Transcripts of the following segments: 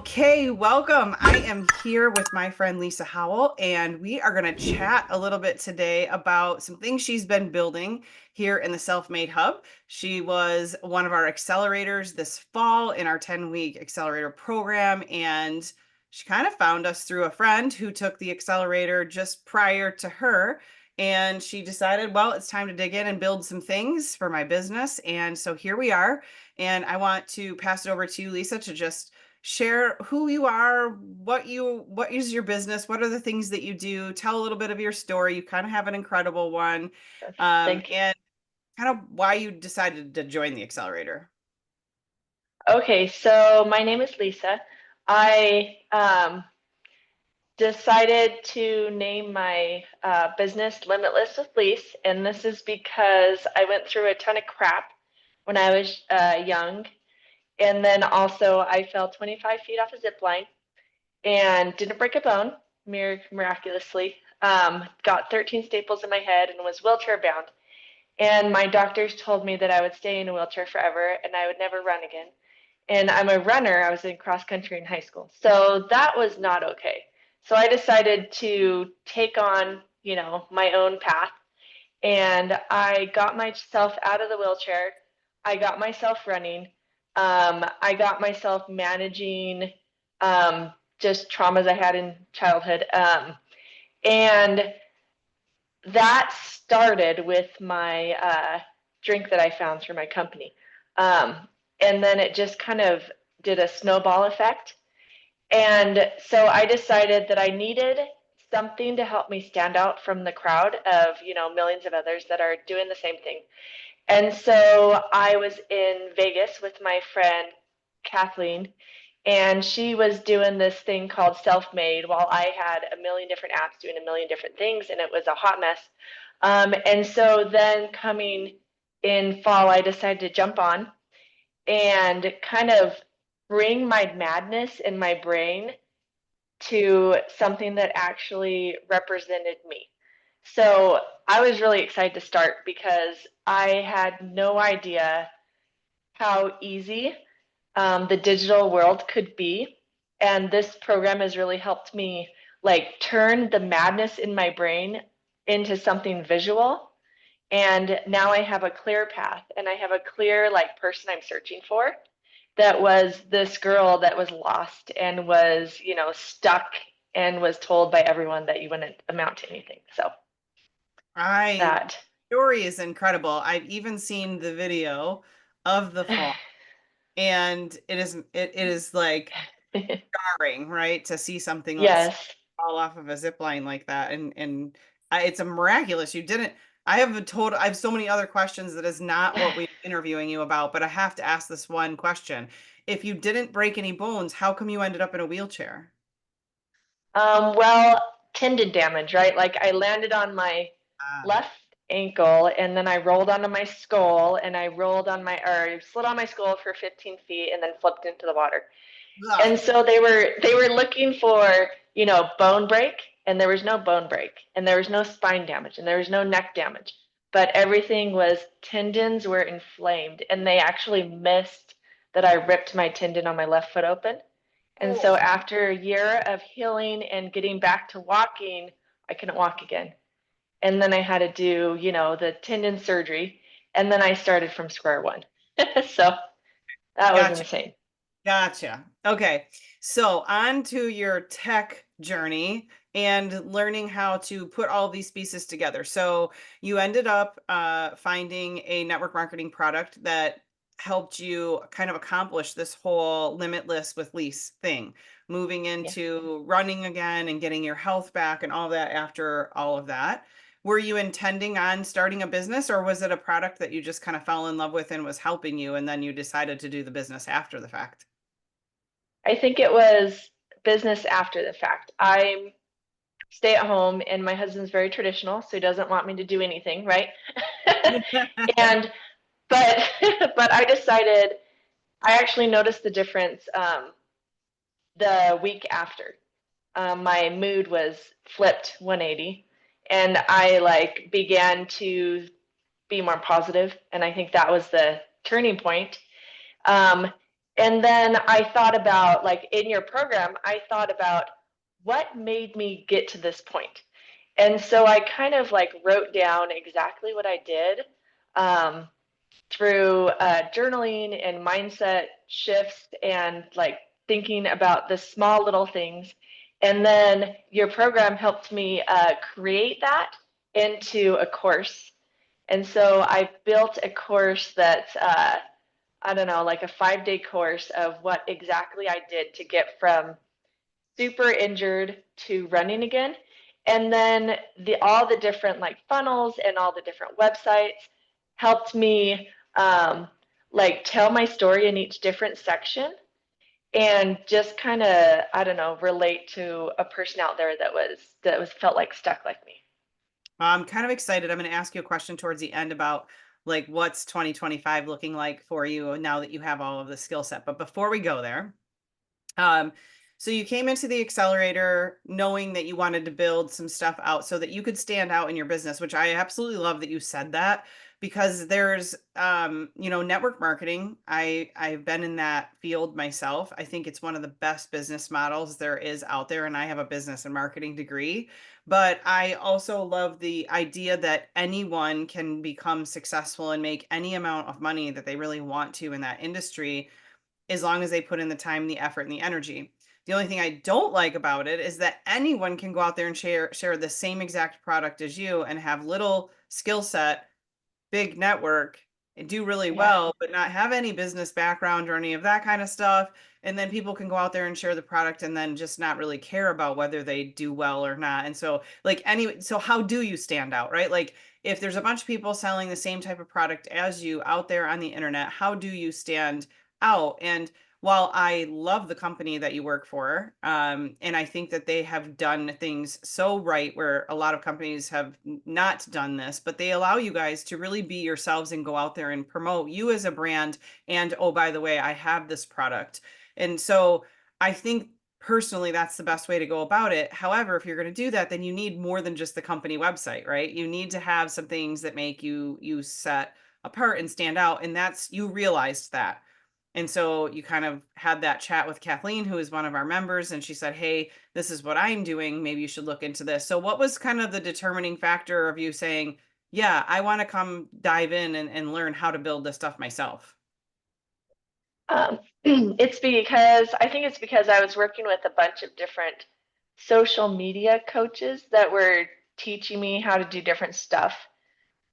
Okay, welcome. I am here with my friend Lisa Howell, and we are going to chat a little bit today about some things she's been building here in the Self-Made Hub. She was one of our accelerators this fall in our 10-week accelerator program, and she kind of found us through a friend who took the accelerator just prior to her. And she decided, well, it's time to dig in and build some things for my business. And so here we are. And I want to pass it over to you, Lisa, to just share who you are, what is your business, what are the things that you do, tell a little bit of your story. You kind of have an incredible one, Thank you. and kind of why you decided to join the accelerator. Okay, so my name is Lisa. I decided to name my business Limitless with Lise, and this is because I went through a ton of crap when I was young, and then also I fell 25 feet off a zip line and didn't break a bone, miraculously. Got 13 staples in my head and was wheelchair bound. And my doctors told me that I would stay in a wheelchair forever and I would never run again. And I'm a runner. I was in cross country in high school. So that was not okay. So I decided to take on, my own path. And I got myself out of the wheelchair. I got myself running. I got myself managing just traumas I had in childhood. And that started with my drink that I found through my company. Um, and then it just kind of did a snowball effect. And so I decided that I needed something to help me stand out from the crowd of, millions of others that are doing the same thing. And so I was in Vegas with my friend Kathleen, and she was doing this thing called Self Made while I had a million different apps doing a million different things, and it was a hot mess. And so then coming in fall, I decided to jump on and kind of bring my madness in my brain to something that actually represented me. So I was really excited to start because I had no idea how easy the digital world could be. And this program has really helped me like turn the madness in my brain into something visual. And now I have a clear path and I have a clear like person I'm searching for that was this girl that was lost and was, stuck and was told by everyone that you wouldn't amount to anything. So I that story is incredible. I've even seen the video of the fall, and it is like jarring, right? To see something like yes. fall off of a zip line like that. And it's a miraculous. You didn't. I have so many other questions that is not what we're interviewing you about, but I have to ask this one question. If you didn't break any bones, how come you ended up in a wheelchair? Well, tendon damage, right? Like I landed on my Ah, left ankle and then I rolled onto my skull and I rolled on my or slid on my skull for 15 feet and then flipped into the water. ugh, And so they were looking for, bone break, and there was no bone break, and there was no spine damage, and there was no neck damage. But everything was tendons were inflamed, and they actually missed that I ripped my tendon on my left foot open. And oh, so after a year of healing and getting back to walking, I couldn't walk again. And then I had to do, the tendon surgery, and then I started from square one. So that was gotcha. insane. Gotcha. Okay. So on to your tech journey and learning how to put all these pieces together. So you ended up finding a network marketing product that helped you kind of accomplish this whole limitless with lease thing, moving Yeah. into running again and getting your health back and all that after all of that. Were you intending on starting a business, or was it a product that you just kind of fell in love with and was helping you and then you decided to do the business after the fact? I think it was business after the fact. I stay at home and my husband's very traditional, so he doesn't want me to do anything, right? and but but I decided I actually noticed the difference the week after. My mood was flipped 180 and I like began to be more positive and I think that was the turning point. Um, And then I thought about, like, in your program, I thought about what made me get to this point. And so I kind of like wrote down exactly what I did um, through journaling and mindset shifts and like thinking about the small little things. And then your program helped me create that into a course. And so I built a course that's I don't know, like a 5-day course of what exactly I did to get from super injured to running again. And then all the different like funnels and all the different websites helped me like tell my story in each different section and just kind of, I don't know, relate to a person out there that was felt like stuck like me. I'm kind of excited. I'm going to ask you a question towards the end about like what's 2025 looking like for you now that you have all of the skill set. But before we go there, um, so you came into the accelerator knowing that you wanted to build some stuff out so that you could stand out in your business, which I absolutely love that you said that because there's network marketing. I've been in that field myself. I think it's one of the best business models there is out there, and I have a business and marketing degree. But I also love the idea that anyone can become successful and make any amount of money that they really want to in that industry as long as they put in the time, the effort, and the energy. The only thing I don't like about it is that anyone can go out there and share the same exact product as you and have little skill set, big network, and do really Yeah. well, but not have any business background or any of that kind of stuff. And then people can go out there and share the product and then just not really care about whether they do well or not. And so, like, anyway, so how do you stand out, right? Like, if there's a bunch of people selling the same type of product as you out there on the internet, how do you stand out? And while I love the company that you work for, and I think that they have done things so right where a lot of companies have not done this, but they allow you guys to really be yourselves and go out there and promote you as a brand. And oh, by the way, I have this product. And so I think personally that's the best way to go about it. However, if you're going to do that, then you need more than just the company website, right? You need to have some things that make you set apart and stand out. And that's you realized that. And so you kind of had that chat with Kathleen, who is one of our members, and she said, "Hey, this is what I'm doing. Maybe you should look into this." So, what was kind of the determining factor of you saying, "Yeah, I want to come dive in and learn how to build this stuff myself"? I think it's because I was working with a bunch of different social media coaches that were teaching me how to do different stuff.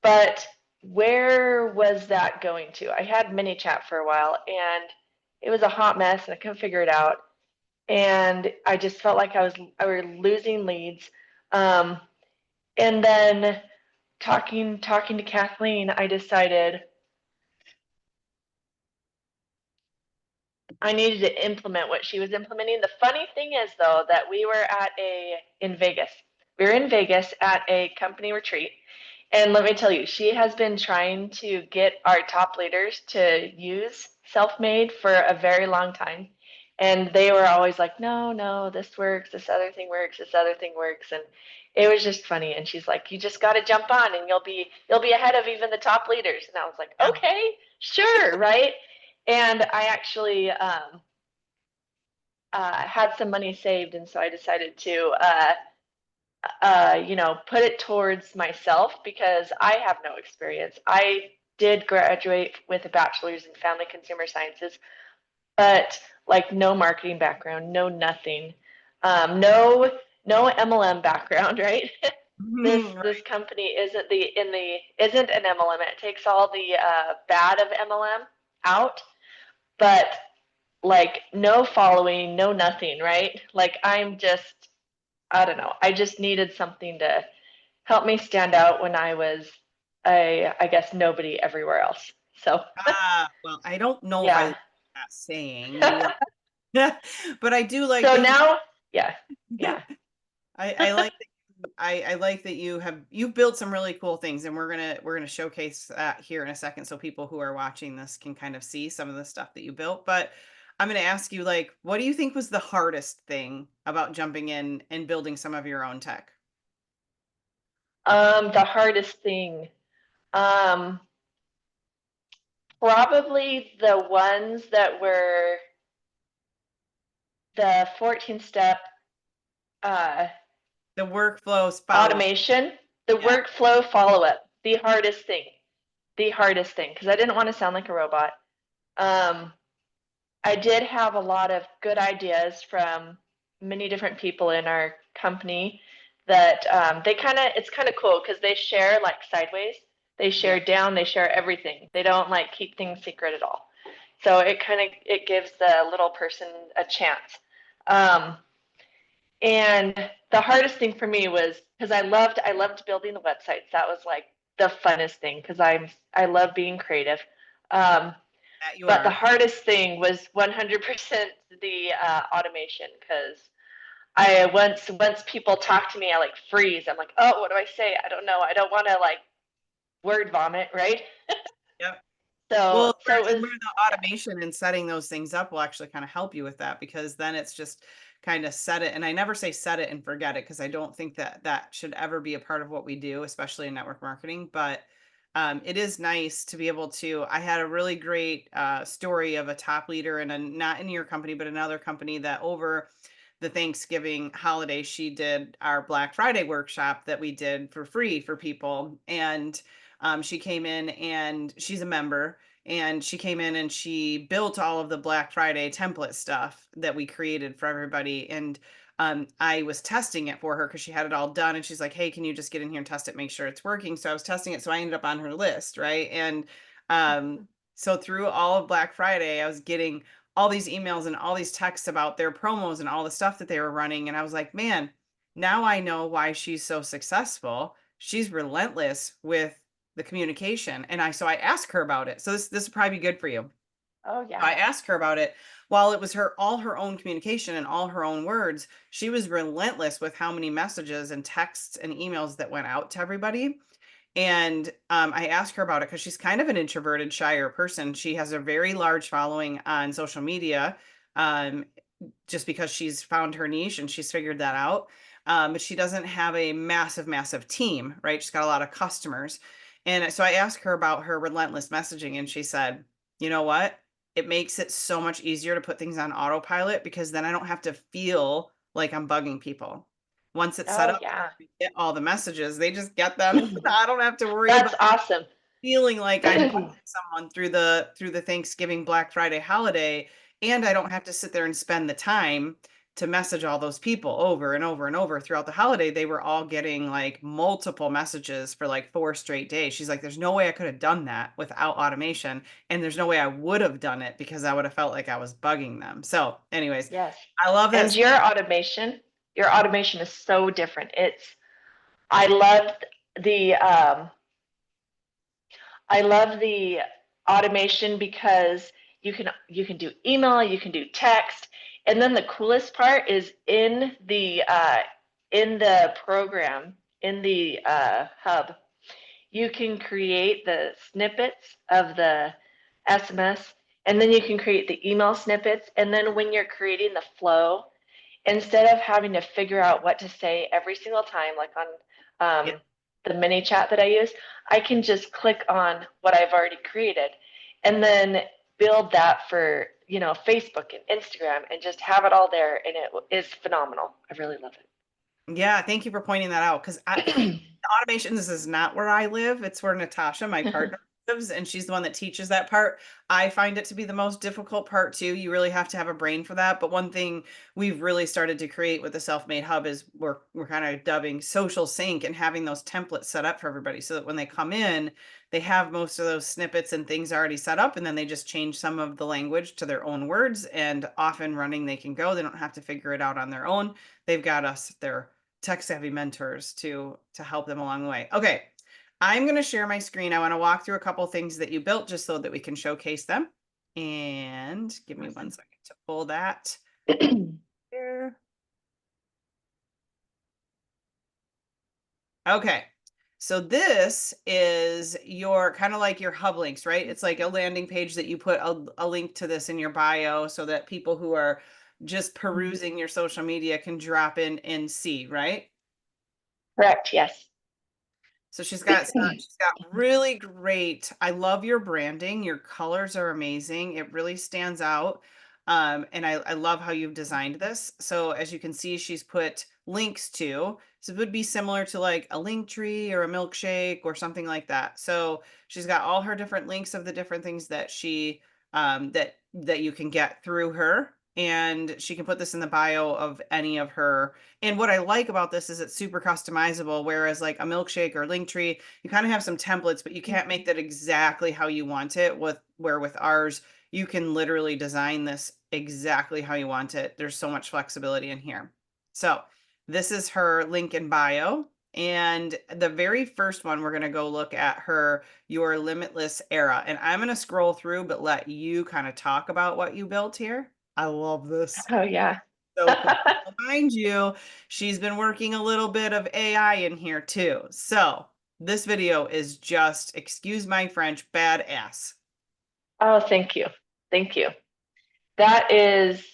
But where was that going to? I had ManyChat for a while and it was a hot mess and I couldn't figure it out. And I just felt like I were losing leads. Um, and then talking to Kathleen, I decided I needed to implement what she was implementing. The funny thing is, though, that we were in Vegas. We were in Vegas at a company retreat, and let me tell you, she has been trying to get our top leaders to use self-made for a very long time, and they were always like, "No, no, this works. This other thing works. This other thing works," and it was just funny. And she's like, "You just got to jump on, and you'll be ahead of even the top leaders." And I was like, Yeah. "Okay, sure, right." And I actually had some money saved, and so I decided to, put it towards myself because I have no experience. I did graduate with a bachelor's in family consumer sciences, but like no marketing background, no nothing, no MLM background, right? this Mhm, this right. company isn't an MLM. It takes all the bad of MLM out, but like no following, no nothing, right? Like I don't know. I just needed something to help me stand out when I was I guess nobody everywhere else. So Well, I don't know if I yeah. like that saying you are, but I do like So that you. now, yeah, yeah. I like I like that you've built some really cool things, and we're gonna showcase that here in a second so people who are watching this can kind of see some of the stuff that you built. But I'm gonna ask you, like, what do you think was the hardest thing about jumping in and building some of your own tech? The hardest thing. Um Probably the ones that were the 14 step uh, The workflows follow up. automation, the Yeah. workflow follow up, the hardest thing, because I didn't want to sound like a robot. Um, I did have a lot of good ideas from many different people in our company that they kind of, it's kind of cool because they share like sideways. They Yeah. share down, they share everything. They don't like keep things secret at all. So it kind of, it gives the little person a chance. Um, and the hardest thing for me was because I loved building the websites. That was like the funnest thing because I love being creative. Um, That you but the are. hardest thing was 100% the automation because once people talk to me, I like freeze. I'm like, oh, what do I say? I don't know. I don't want to like word vomit, right? Yep. So Well, so it was where the yeah. automation and setting those things up will actually kind of help you with that, because then it's just kind of set it. And I never say set it and forget it, because I don't think that that should ever be a part of what we do, especially in network marketing. But it is nice to be able to. I had a really great story of a top leader in a, not in your company, but another company, that over the Thanksgiving holiday, she did our Black Friday workshop that we did for free for people. And she came in, and she's a member, and she came in and she built all of the Black Friday template stuff that we created for everybody. And I was testing it for her because she had it all done. And she's like, hey, can you just get in here and test it, make sure it's working? So I was testing it. So I ended up on her list. Right. And so through all of Black Friday, I was getting all these emails and all these texts about their promos and all the stuff that they were running. And I was like, man, now I know why she's so successful. She's relentless with the communication. And I asked her about it. So this would probably be good for you. Oh So I yeah. asked her about it. While it was her all her own communication and all her own words, she was relentless with how many messages and texts and emails that went out to everybody. And I asked her about it because she's kind of an introverted, shyer person. She has a very large following on social media, um, just because she's found her niche and she's figured that out. But she doesn't have a massive, massive team, right? She's got a lot of customers. And so I asked her about her relentless messaging, and she said, you know what? It makes it so much easier to put things on autopilot, because then I don't have to feel like I'm bugging people. Once it's set Oh up, yeah. get all the messages, they just get them. I don't have to worry about That's awesome. feeling like I'm bugging someone through the Thanksgiving Black Friday holiday, and I don't have to sit there and spend the time to message all those people over and over and over throughout the holiday. They were all getting like multiple messages for like 4 straight days. She's like, there's no way I could have done that without automation, and there's no way I would have done it because I would have felt like I was bugging them. So, anyways, Yes. I love And that. your automation is so different. I love the um I love the automation because you can do email, you can do text, and then the coolest part is in the program in the hub, you can create the snippets of the SMS, and then you can create the email snippets, and then when you're creating the flow, instead of having to figure out what to say every single time, like on Yeah. the mini chat that I use, I can just click on what I've already created and then build that for, Facebook and Instagram and just have it all there. And it is phenomenal. I really love Yeah, thank you for pointing that out, because it. automation, this is not where I live. It's where Natasha, my partner, lives, and she's the one that teaches that part. I find it to be the most difficult part too. You really have to have a brain for that. But one thing we've really started to create with the Self-Made Hub is we're kind of dubbing social sync, and having those templates set up for everybody, so that when they come in, they have most of those snippets and things already set up, and then they just change some of the language to their own words, and off and running they can go. They don't have to figure it out on their own. They've got us, their tech savvy mentors, to help them along the way. Okay, I'm going to share my screen. I want to walk through a couple things that you built just so that we can showcase them. And give me one Awesome. second to pull that here. Okay. So this is your kind of like your hub links, right? It's like a landing page that you put a link to this in your bio, so that people who are just perusing your social media can drop in and see, right? Correct. Yes. So she's got really great. I love your branding. Your colors are amazing. It really stands out. And I love how you've designed this. So as you can see, she's put links to. So it would be similar to like a link tree or a milkshake or something like that. So she's got all her different links of the different things that she that you can get through her. And she can put this in the bio of any of her. And what I like about this is it's super customizable, whereas like a milkshake or Linktree, you kind of have some templates, but you can't make that exactly how you want it. With ours, you can literally design this exactly how you want it. There's so much flexibility in here. So this is her link in bio. And the very first one, we're going to go look at her Your Limitless Era. And I'm going to scroll through, but let you kind of talk about what you built here. I love this. Oh yeah. So cool. Mind you, she's been working a little bit of AI in here too. So this video is just, excuse my French, badass. Oh, thank you. Thank you. That is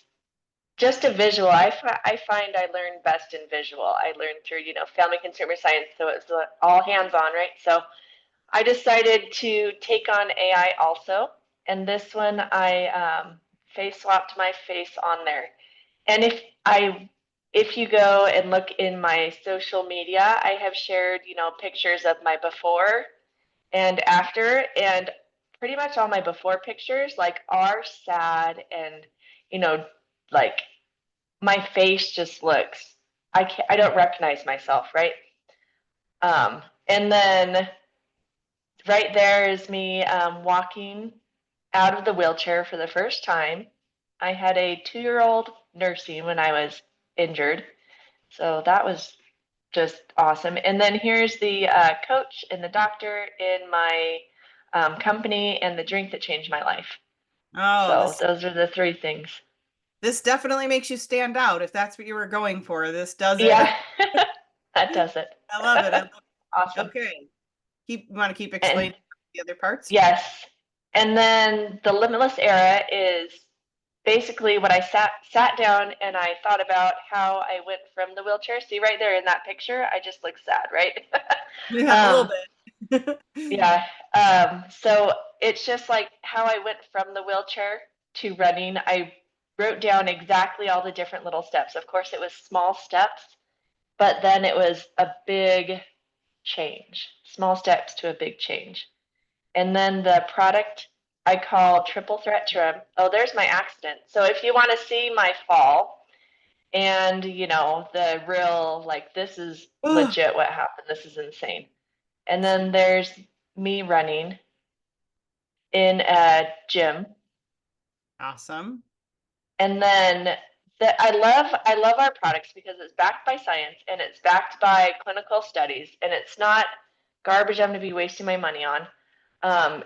just a visual. I find I learn best in visual. I learned through, family consumer science, so it's all hands on, right? So I decided to take on AI also. And this one, I face swapped my face on there. And if you go and look in my social media, I have shared, pictures of my before and after, and pretty much all my before pictures like are sad and, you know, like my face just looks, I don't recognize myself, right? And then right there is me walking out of the wheelchair for the first time. I had a 2-year-old nursing when I was injured. So that was just awesome. And then here's the coach and the doctor in my company and the drink that changed my life. Oh, So those are the three things. this definitely makes you stand out if that's what you were going for. This does it. Yeah, that does it. I love it. I love it. Awesome. Okay. You want to keep And explaining the other parts? yes. And then the limitless era is basically what I sat down and I thought about how I went from the wheelchair. See right there in that picture, I just look sad, right? Yeah, a little um, bit. yeah. So it's just like how I went from the wheelchair to running. I wrote down exactly all the different little steps. Of course, it was small steps, but then it was a big change. Small steps to a big change. And then the product I call triple threat trim. Oh, there's my accident. So if you want to see my fall and, the real, like, this is legit what happened. This is insane. And then there's me running in a gym. Awesome. And then I love our products because it's backed by science and it's backed by clinical studies and it's not garbage I'm going to be wasting my money on.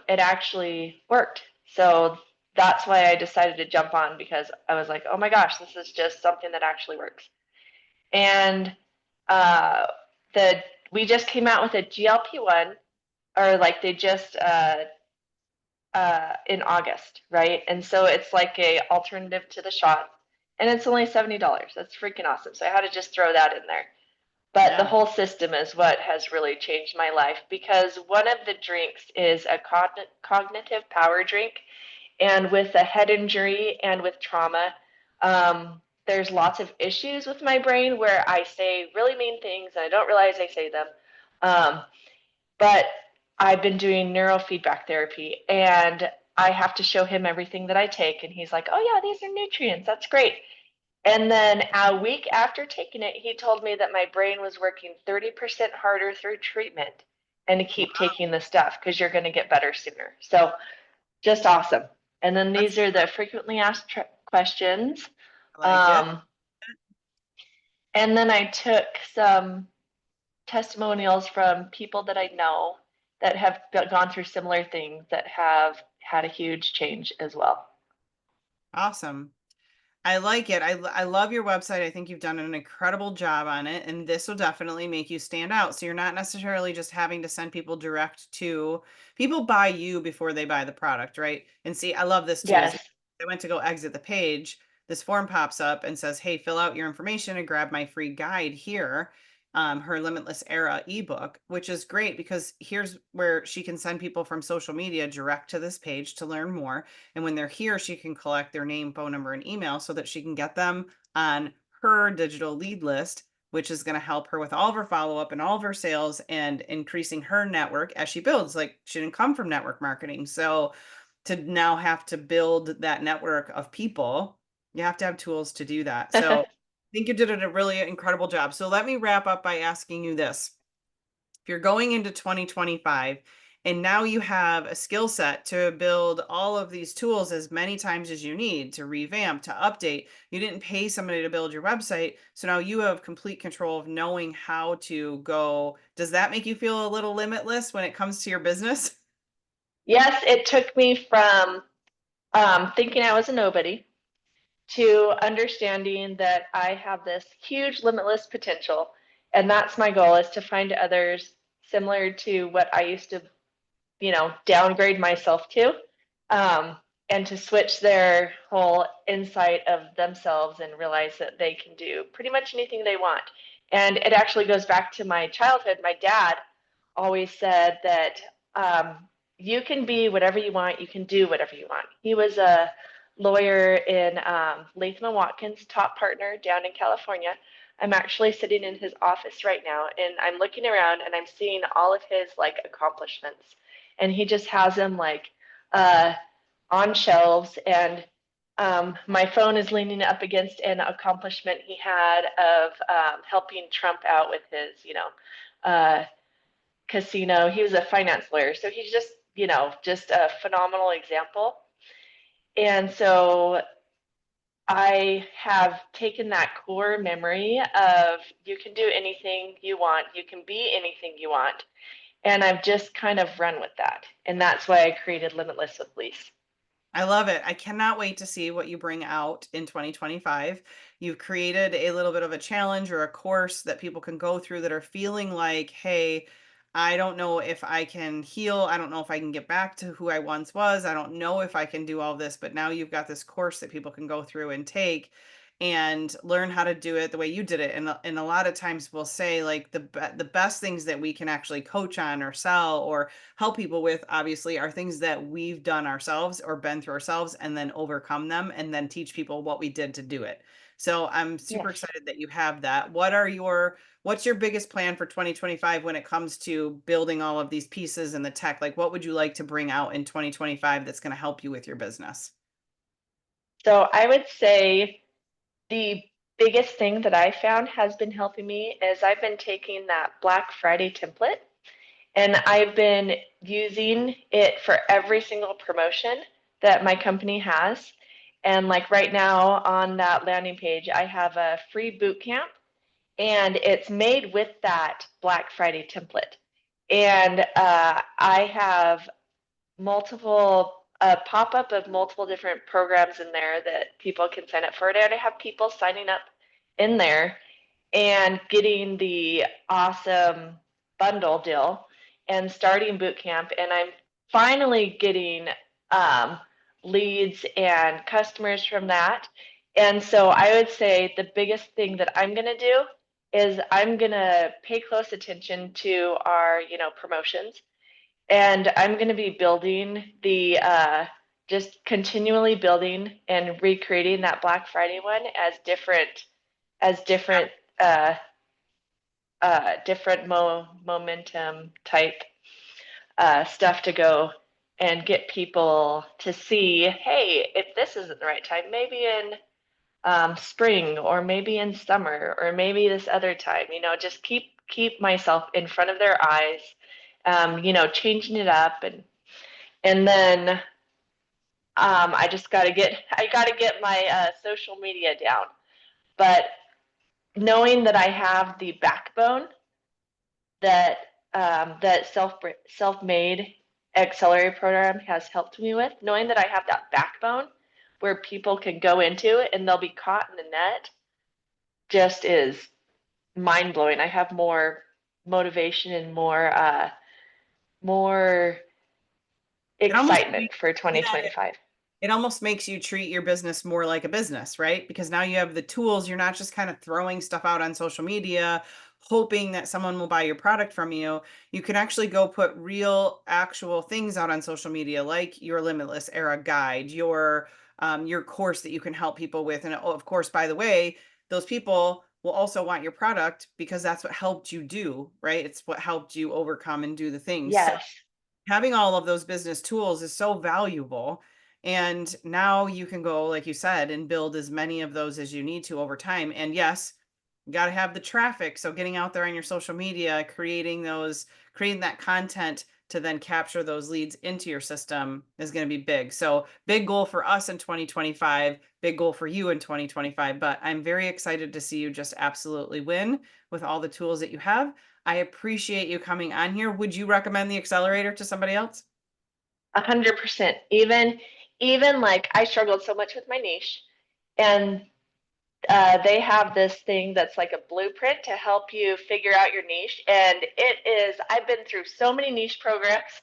It actually worked. So that's why I decided to jump on because I was like, oh my gosh, this is just something that actually works. And uh, the we just came out with a GLP-1, or like they just in August, right? And so it's like a alternative to the shot, and it's only $70. That's freaking awesome. So I had to just throw that in there. But the Yeah. whole system is what has really changed my life because one of the drinks is a cognitive power drink. And with a head injury and with trauma, there's lots of issues with my brain where I say really mean things and I don't realize I say them. Um, but I've been doing neurofeedback therapy and I have to show him everything that I take. And he's like, oh, yeah, these are nutrients. That's great. And then a week after taking it, he told me that my brain was working 30% harder through treatment and to keep Wow. taking the stuff because you're going to get better sooner. So just awesome. And then That's, these are the frequently asked questions. I like it. Um, and then I took some testimonials from people that I know that have gone through similar things that have had a huge change as well. Awesome. I like it. I love your website. I think you've done an incredible job on it, and this will definitely make you stand out. So you're not necessarily just having to send people direct to people buy you before they buy the product, right? And see, I love this too. Is Yes. I went to go exit the page, this form pops up and says, "Hey, fill out your information and grab my free guide here." her Limitless Era ebook, which is great because here's where she can send people from social media direct to this page to learn more. And when they're here, she can collect their name, phone number, and email so that she can get them on her digital lead list, which is going to help her with all of her follow up and all of her sales and increasing her network as she builds. Like she didn't come from network marketing. So to now have to build that network of people, you have to have tools to do that. So I think you did a really incredible job. So let me wrap up by asking you this. If you're going into 2025 and now you have a skill set to build all of these tools as many times as you need to revamp, to update, you didn't pay somebody to build your website. So now you have complete control of knowing how to go. Does that make you feel a little limitless when it comes to your business? Yes, it took me from thinking I was a nobody to understanding that I have this huge limitless potential. And that's my goal, is to find others similar to what I used to, downgrade myself to, um, and to switch their whole insight of themselves and realize that they can do pretty much anything they want. And it actually goes back to my childhood. My dad always said that, you can be whatever you want, you can do whatever you want. He was a lawyer in Latham and Watkins, top partner down in California. I'm actually sitting in his office right now, and I'm looking around and I'm seeing all of his like accomplishments, and he just has them like uh, on shelves. And my phone is leaning up against an accomplishment he had of helping Trump out with his, uh, casino. He was a finance lawyer, so he's just, just a phenomenal example. And so I have taken that core memory of you can do anything you want, you can be anything you want, and I've just kind of run with that. And that's why I created Limitless with Lise. I love it. I cannot wait to see what you bring out in 2025. You've created a little bit of a challenge or a course that people can go through that are feeling like, hey, I don't know if I can heal. I don't know if I can get back to who I once was. I don't know if I can do all this, but now you've got this course that people can go through and take and learn how to do it the way you did it. And a lot of times we'll say like the best things that we can actually coach on or sell or help people with obviously are things that we've done ourselves or been through ourselves and then overcome them and then teach people what we did to do it. So I'm super Yes. excited that you have that. What's your biggest plan for 2025 when it comes to building all of these pieces and the tech? Like what would you like to bring out in 2025 that's going to help you with your business? So I would say the biggest thing that I found has been helping me is I've been taking that Black Friday template, and I've been using it for every single promotion that my company has. And like right now on that landing page, I have a free boot camp, and it's made with that Black Friday template. And I have multiple pop up of multiple different programs in there that people can sign up for. And I have people signing up in there and getting the awesome bundle deal and starting boot camp. And I'm finally getting um, leads and customers from that. And so I would say the biggest thing that I'm going to do is I'm going to pay close attention to our, promotions, and I'm going to be building the just continually building and recreating that Black Friday one as different uh, different momentum type stuff to go and get people to see, hey, if this isn't the right time, maybe in spring, or maybe in summer, or maybe this other time, just keep myself in front of their eyes, changing it up. And then I gotta get my social media down. But knowing that I have the backbone that that self-made accelerator program has helped me with, knowing that I have that backbone where people can go into it and they'll be caught in the net, just is mind blowing. I have more motivation and more It almost excitement for yeah, 2025. it almost makes you treat your business more like a business, right? Because now you have the tools. You're not just kind of throwing stuff out on social media, hoping that someone will buy your product from you. You can actually go put real, actual things out on social media, like your Limitless Era guide, your course that you can help people with. And of course, by the way, those people will also want your product because that's what helped you do, right? It's what helped you overcome and do the things. So Yes. having all of those business tools is so valuable. And now you can go, like you said, and build as many of those as you need to over time. And yes, you got to have the traffic. So getting out there on your social media, creating that content to then capture those leads into your system is going to be big. So big goal for us in 2025, big goal for you in 2025. But I'm very excited to see you just absolutely win with all the tools that you have. I appreciate you coming on here. Would you recommend the Accelerator to somebody else? 100%. Even like I struggled so much with my niche, and they have this thing that's like a blueprint to help you figure out your niche. And it is, I've been through so many niche programs,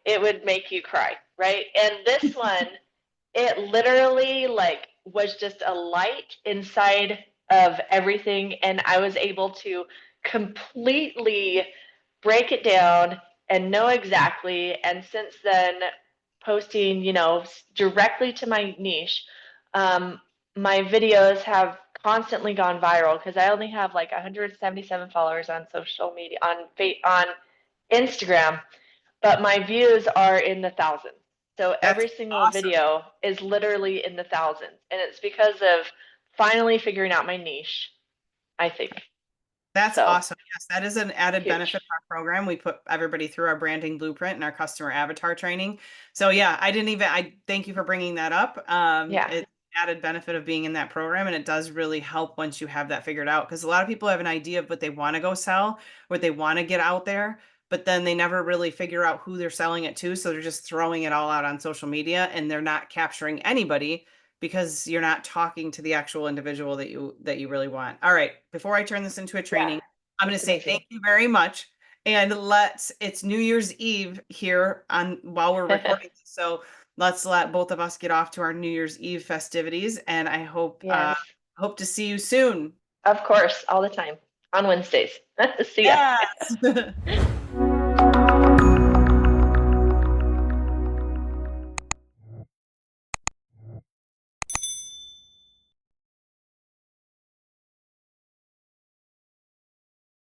it would make you cry, right? And this one, it literally like was just a light inside of everything, and I was able to completely break it down and know exactly. And since then, posting, directly to my niche, um, my videos have constantly gone viral because I only have like 177 followers on social media on Instagram, but my views are in the thousands. So That's every single awesome. video is literally in the thousands, and it's because of finally figuring out my niche, I think. That's So awesome. Yes, that is an added benefit huge. of our program. We put everybody through our branding blueprint and our customer avatar training. So yeah, I thank you for bringing that up. Yeah. It's added benefit of being in that program, and it does really help once you have that figured out, because a lot of people have an idea of what they want to go sell, what they want to get out there, but then they never really figure out who they're selling it to. So they're just throwing it all out on social media and they're not capturing anybody because you're not talking to the actual individual that you really want. All right, before I turn this into a Yeah. training, I'm going It's to say thank amazing. you very much. And it's New Year's Eve here on while we're recording this. So let's let both of us get off to our New Year's Eve festivities. And I Yes. hope to see you soon. Of course, all the time on Wednesdays. See ya. Yes.